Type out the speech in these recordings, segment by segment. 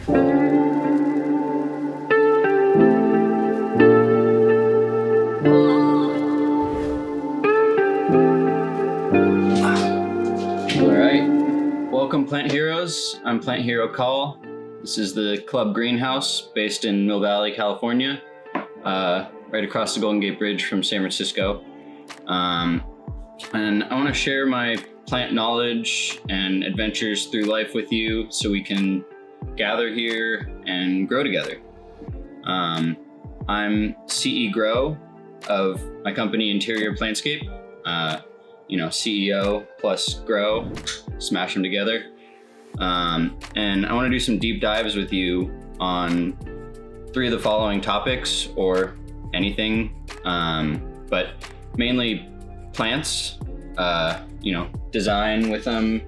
Welcome Plant Heroes. I'm Plant Hero Call. This is the club greenhouse based in Mill Valley, California, right across the Golden Gate Bridge from San Francisco. And I want to share my plant knowledge and adventures through life with you so we can gather here and grow together. I'm CE Grow of my company Interior Plantscape. CEO plus grow, smash them together. And I want to do some deep dives with you on 3 of the following topics, or anything, but mainly plants, design with them,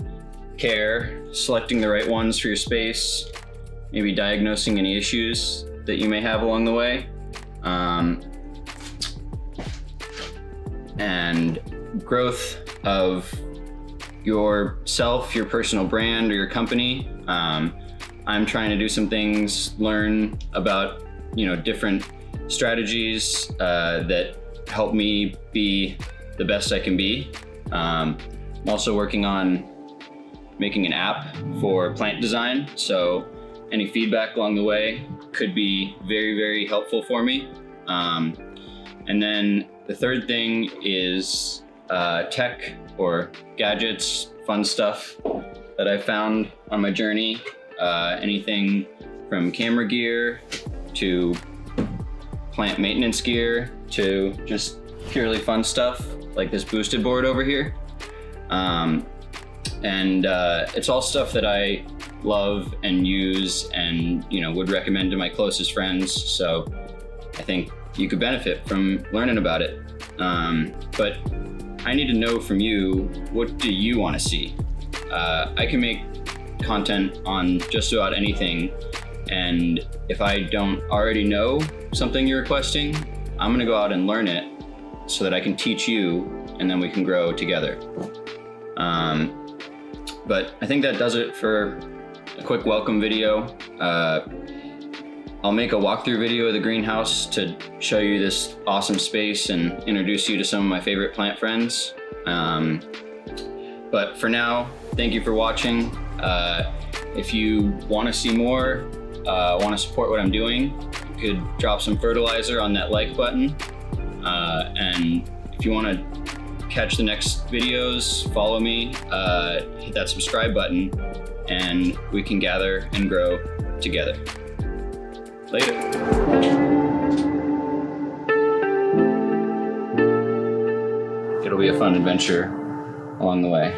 care, selecting the right ones for your space, maybe diagnosing any issues that you may have along the way, and growth of yourself, your personal brand, or your company. I'm trying to do some things, learn about different strategies that help me be the best I can be. I'm also working on making an app for plant design, so any feedback along the way could be very, very helpful for me. And then the third thing is tech or gadgets, fun stuff that I found on my journey. Anything from camera gear to plant maintenance gear to just purely fun stuff like this boosted board over here. It's all stuff that I love and use and would recommend to my closest friends. So I think you could benefit from learning about it. But I need to know from you, what do you want to see? I can make content on just about anything, and if I don't already know something you're requesting, I'm gonna go out and learn it so that I can teach you, and then we can grow together. But I think that does it for a quick welcome video. I'll make a walkthrough video of the greenhouse to show you this awesome space and introduce you to some of my favorite plant friends. But for now, thank you for watching. If you want to see more, want to support what I'm doing, you could drop some fertilizer on that like button. And if you want to catch the next videos, follow me, hit that subscribe button, and we can gather and grow together. Later. It'll be a fun adventure along the way.